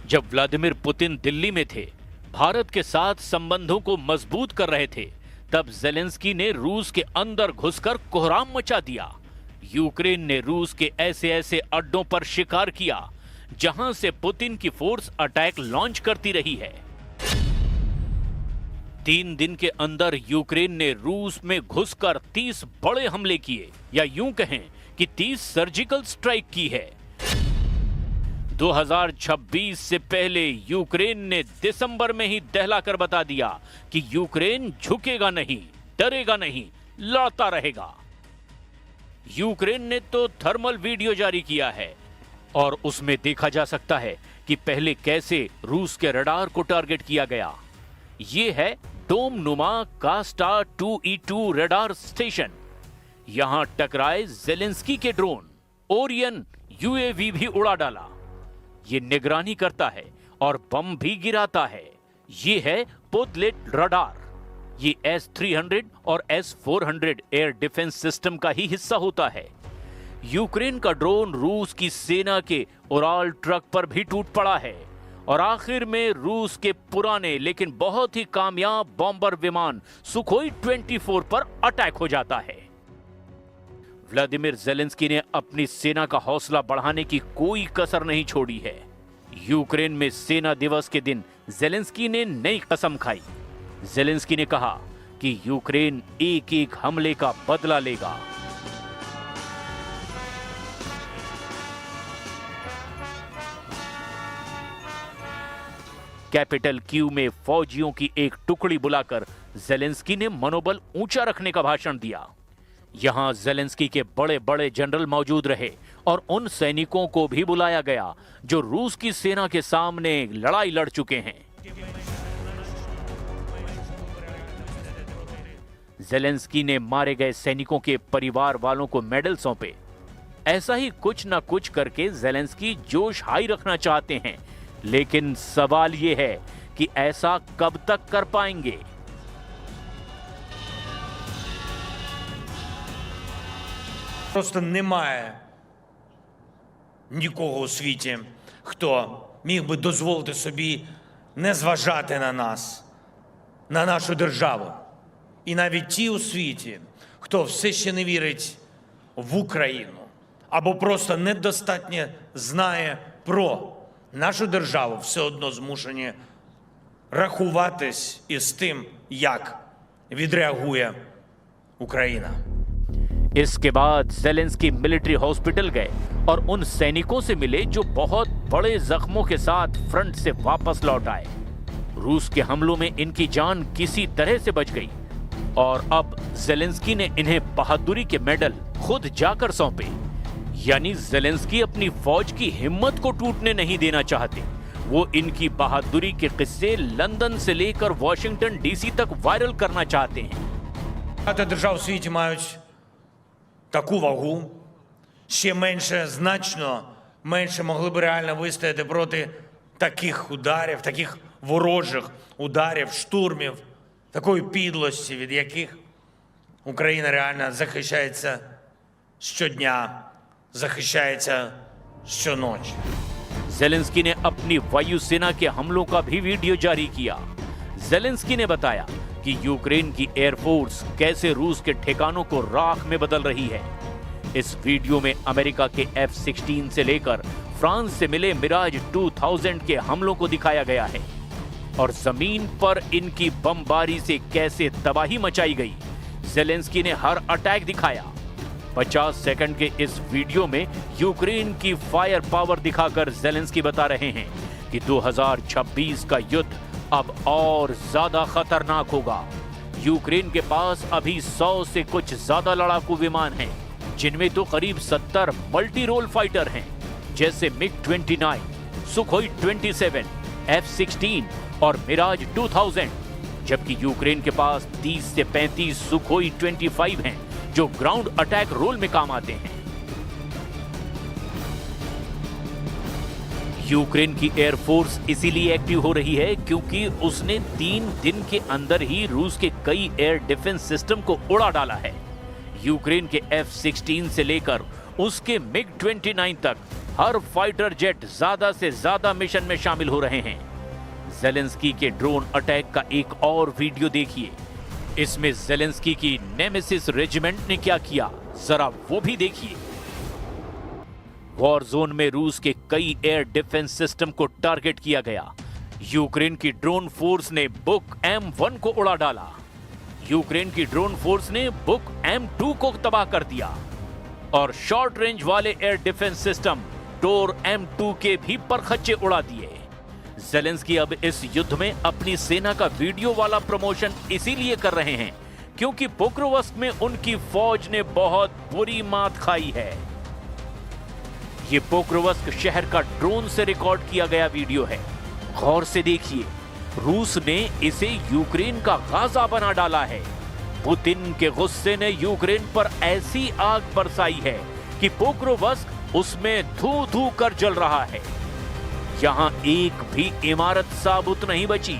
जब Vladimir Putin Delhi में थे, भारत के साथ संबंधों को मजबूत कर रहे थे, तब जेलेंस्की ने रूस के अंदर घुसकर कोहराम मचा दिया। यूक्रेन ने रूस के ऐसे ऐसे अड्डों पर शिकार किया जहां से पुतिन की फोर्स अटैक लॉन्च करती रही है। 3 दिन के अंदर यूक्रेन ने रूस में घुसकर 30 बड़े हमले किए, या यूं कहें कि 30 सर्जिकल स्ट्राइक की है। 2026 से पहले यूक्रेन ने दिसंबर में ही दहलाकर बता दिया कि यूक्रेन झुकेगा नहीं, डरेगा नहीं, लड़ता रहेगा। यूक्रेन ने तो थर्मल वीडियो जारी किया है और उसमें देखा जा सकता है कि पहले कैसे रूस के रडार को टारगेट किया गया। यह है डोम नुमा कास्टा 2E2 रडार स्टेशन। यहां टकराए जेलेंस्की के ड्रोन, ओरियन यूएवी भी उड़ा डाला। ये निगरानी करता है और बम भी गिराता है। ये है पोदलेट रडार। ये S-300 और S-400 एयर डिफेंस सिस्टम का ही हिस्सा होता है। यूक्रेन का ड्रोन रूस की सेना के उराल ट्रक पर भी टूट पड़ा है और आखिर में रूस के पुराने लेकिन बहुत ही कामयाब बॉम्बर विमान सुखोई 24 पर अटैक हो जाता है। व्लादिमीर जेलेंस्की ने अपनी सेना का हौसला बढ़ाने की कोई कसर नहीं छोड़ी है। यूक्रेन में सेना दिवस के दिन जेलेंस्की ने नई कसम खाई। जेलेंस्की ने कहा कि यूक्रेन एक एक हमले का बदला लेगा। कैपिटल कीव में फौजियों की एक टुकड़ी बुलाकर जेलेंस्की ने मनोबल ऊंचा रखने का भाषण दिया। यहां जेलेंस्की के बड़े बड़े जनरल मौजूद रहे और उन सैनिकों को भी बुलाया गया जो रूस की सेना के सामने लड़ाई लड़ चुके हैं। जेलेंस्की ने मारे गए सैनिकों के परिवार वालों को मेडल सौंपे। ऐसा ही कुछ ना कुछ करके जेलेंस्की जोश हाई रखना चाहते हैं, लेकिन सवाल यह है कि ऐसा कब तक कर पाएंगे। Просто немає нікого у світі, хто міг би дозволити собі не зважати на нас, на нашу державу. І навіть ті у світі, хто все ще не вірить в Україну, або просто недостатньо знає про нашу державу, все одно змушені рахуватись із тим, як відреагує Україна. इसके बाद जेलेंस्की मिलिट्री हॉस्पिटल गए और उन सैनिकों से मिले जो बहुत बड़े जख्मों के साथ फ्रंट से वापस लौट आए। रूस के हमलों में इनकी जान किसी तरह से बच गई और अब जेलेंस्की ने इन्हें बहादुरी के मेडल खुद जाकर सौंपे। यानी जेलेंस्की अपनी फौज की हिम्मत को टूटने नहीं देना चाहते। वो इनकी बहादुरी के किस्से लंदन से लेकर वॉशिंगटन डीसी तक वायरल करना चाहते हैं। Багато держав у світі мають таку вагу, ще менше, значно менше могли б реально вистояти проти таких ударів, таких ворожих ударів, штурмів, такої підлості, від яких Україна реально захищається щодня, захищається щоночі. जेलेंस्की ने अपनी वायुसेना के हमलों का भी वीडियो जारी किया। जेलेंस्की ने बताया कि यूक्रेन की एयरफोर्स कैसे रूस के ठिकानों को राख में बदल रही है। इस वीडियो में अमेरिका के F-16 से लेकर फ्रांस से मिले मिराज 2000 के हमलों को दिखाया गया है और जमीन पर इनकी बमबारी से कैसे तबाही मचाई गई। जेलेंस्की ने हर अटैक दिखाया। 50 सेकंड के इस वीडियो में यूक्रेन की फायर पावर दिखाकर जेलेंस्की बता रहे हैं कि 2026 का युद्ध अब और ज्यादा खतरनाक होगा। यूक्रेन के पास अभी 100 से कुछ ज्यादा लड़ाकू विमान हैं, जिनमें तो करीब 70 मल्टी रोल फाइटर हैं, जैसे MiG-29, सुखोई 27, F-16 और मिराज 2000, जबकि यूक्रेन के पास 30 से 35 सुखोई 25 हैं, जो ग्राउंड अटैक रोल में काम आते हैं। यूक्रेन की एयरफोर्स इसीलिए एक्टिव हो रही है क्योंकि उसने 3 दिन के अंदर ही रूस के कई एयर डिफेंस सिस्टम को उड़ा डाला है। यूक्रेन के F-16 से लेकर उसके MiG-29 तक हर फाइटर जेट ज्यादा से ज्यादा मिशन में शामिल हो रहे हैं। जेलेंस्की के ड्रोन अटैक का एक और वीडियो देखिए। इसमें जेलेंस्की की नेमेसिस रेजिमेंट ने क्या किया, जरा वो भी देखिए। वॉर जोन में रूस के कई एयर डिफेंस सिस्टम को टारगेट किया गया। यूक्रेन की ड्रोन फोर्स ने बुक M1 को उड़ा डाला। यूक्रेन की ड्रोन फोर्स ने बुक M2 को तबाह कर दिया और शॉर्ट रेंज वाले एयर डिफेंस सिस्टम टोर M2 के भी परखच्चे उड़ा दिए। जेलेंस्की अब इस युद्ध में अपनी सेना का वीडियो वाला प्रमोशन इसीलिए कर रहे हैं क्योंकि पोक्रोवस्क में उनकी फौज ने बहुत बुरी मात खाई है। ये पोक्रोवस्क शहर का ड्रोन से रिकॉर्ड किया गया वीडियो है। गौर से देखिए, रूस ने इसे यूक्रेन का गाजा बना डाला है। पुतिन के गुस्से ने यूक्रेन पर ऐसी आग बरसाई है कि पोक्रोवस्क उसमें धू धू कर जल रहा है। यहां एक भी इमारत साबुत नहीं बची,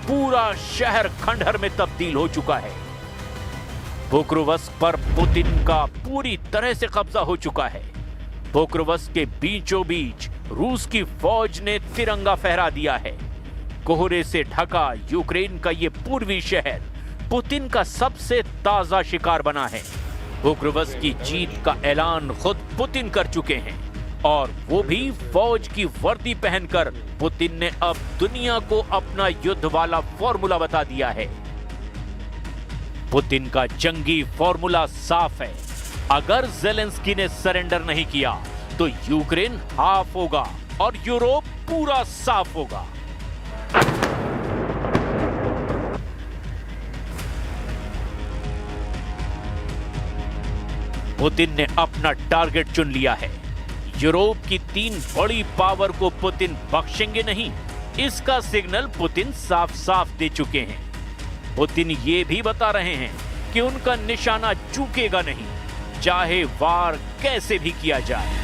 पूरा शहर खंडहर में तब्दील हो चुका है। पोक्रोवस्क पर पुतिन का पूरी तरह से कब्जा हो चुका है। पोक्रोवस्क के बीचों बीच रूस की फौज ने तिरंगा फहरा दिया है। कोहरे से ढका यूक्रेन का ये पूर्वी शहर पुतिन का सबसे ताजा शिकार बना है। पोक्रोवस्क की जीत का ऐलान खुद पुतिन कर चुके हैं और वो भी फौज की वर्दी पहनकर। पुतिन ने अब दुनिया को अपना युद्ध वाला फॉर्मूला बता दिया है। पुतिन का जंगी फॉर्मूला साफ है। अगर जेलेंस्की ने सरेंडर नहीं किया तो यूक्रेन हाफ होगा और यूरोप पूरा साफ होगा। पुतिन ने अपना टारगेट चुन लिया है। यूरोप की 3 बड़ी पावर को पुतिन बख्शेंगे नहीं, इसका सिग्नल पुतिन साफ साफ दे चुके हैं। पुतिन ये भी बता रहे हैं कि उनका निशाना चूकेगा नहीं, चाहे वार कैसे भी किया जाए।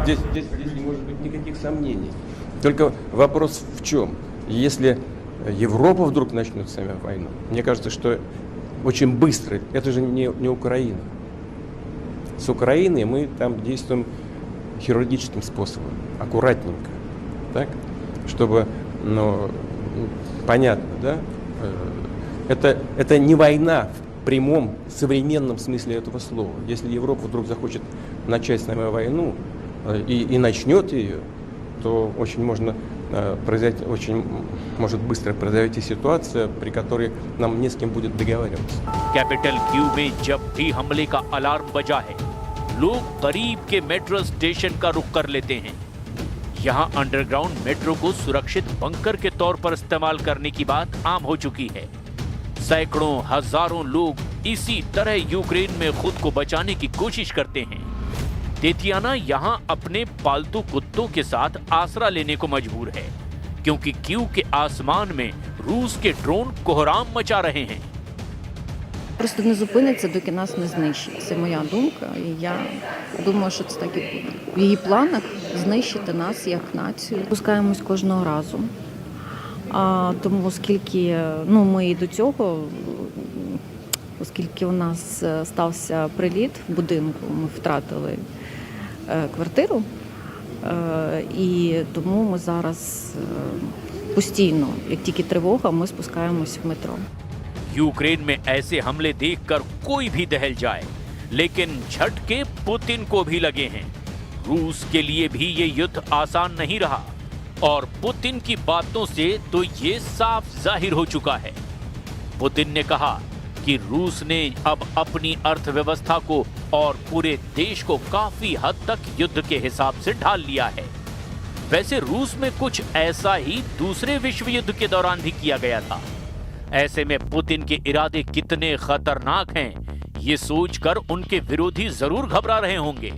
Здесь не может быть никаких сомнений. Только вопрос в чем? Если Европа вдруг начнет с нами войну, мне кажется, что очень быстро, это же не Украина. С Украиной мы там действуем хирургическим способом, аккуратненько, так? Чтобы, понятно, да? Это не война в прямом современном смысле этого слова. Если Европа вдруг захочет начать с нами войну и начнет ее, то очень может быстро произойти ситуация, при которой нам не с кем будет договариваться. कैपिटल क्यू में जब भी हमले का अलार्म बजा है, लोग करीब के मेट्रो स्टेशन का रुख कर लेते हैं। यहाँ अंडरग्राउंड मेट्रो को सुरक्षित बंकर के तौर पर इस्तेमाल करने की बात आम हो चुकी है। सैकड़ों हजारों लोग इसी तरह यूक्रेन में खुद को बचाने की कोशिश करते हैं। तेतियाना यहाँ अपने पालतू कुत्तों के साथ आसरा लेने को मजबूर है क्योंकि क्यू के आसमान में रूस के ड्रोन कोहराम मचा रहे हैं। Просто не зупиниться, доки нас не знищить. Це моя думка. І я думаю, що це так і буде. В її планах знищити нас як націю. Пускаємось кожного разу. Тому оскільки ми і до цього, оскільки у нас стався приліт в будинку, ми втратили квартиру. І тому ми зараз постійно, як тільки тривога, ми спускаємось в метро. यूक्रेन में ऐसे हमले देखकर कोई भी दहल जाए, लेकिन झटके पुतिन को भी लगे हैं। रूस के लिए भी ये युद्ध आसान नहीं रहा और पुतिन की बातों से तो ये साफ जाहिर हो चुका है। पुतिन ने कहा कि रूस ने अब अपनी अर्थव्यवस्था को और पूरे देश को काफी हद तक युद्ध के हिसाब से ढाल लिया है। वैसे रूस में कुछ ऐसा ही दूसरे विश्व युद्ध के दौरान भी किया गया था। ऐसे में पुतिन के इरादे कितने खतरनाक हैं, ये सोचकर उनके विरोधी जरूर घबरा रहे होंगे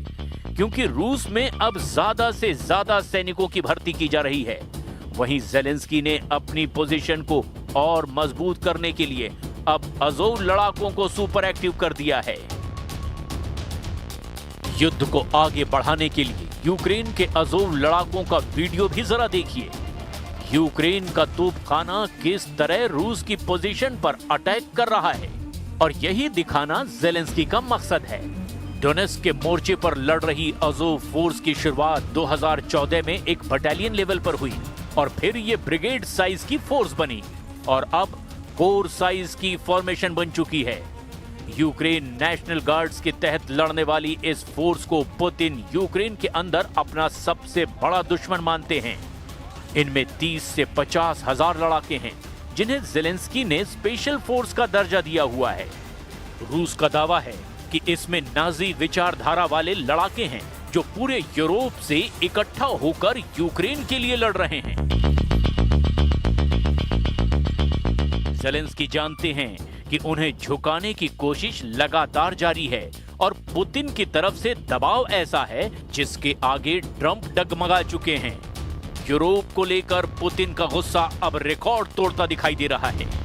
क्योंकि रूस में अब ज्यादा से ज्यादा सैनिकों की भर्ती की जा रही है। वहीं जेलेंस्की ने अपनी पोजीशन को और मजबूत करने के लिए अब अज़ोव लड़ाकों को सुपर एक्टिव कर दिया है। युद्ध को आगे बढ़ाने के लिए यूक्रेन के अज़ोव लड़ाकों का वीडियो भी जरा देखिए। यूक्रेन का तोपखाना किस तरह रूस की पोजीशन पर अटैक कर रहा है और यही दिखाना जेलेंस्की का मकसद है। डोनेस्क के मोर्चे पर लड़ रही अज़ोव फोर्स की शुरुआत 2014 में एक बटालियन लेवल पर हुई और फिर ये ब्रिगेड साइज की फोर्स बनी और अब कोर साइज की फॉर्मेशन बन चुकी है। यूक्रेन नेशनल गार्ड्स के तहत लड़ने वाली इस फोर्स को पुतिन यूक्रेन के अंदर अपना सबसे बड़ा दुश्मन मानते हैं। इनमें 30 से 50 हजार लड़ाके हैं जिन्हें ज़ेलेंस्की ने स्पेशल फोर्स का दर्जा दिया हुआ है। रूस का दावा है कि इसमें नाजी विचारधारा वाले लड़ाके हैं जो पूरे यूरोप से इकट्ठा होकर यूक्रेन के लिए लड़ रहे हैं। ज़ेलेंस्की जानते हैं कि उन्हें झुकाने की कोशिश लगातार जारी है और पुतिन की तरफ से दबाव ऐसा है जिसके आगे ट्रंप डगमगा चुके हैं। यूरोप को लेकर पुतिन का गुस्सा अब रिकॉर्ड तोड़ता दिखाई दे रहा है।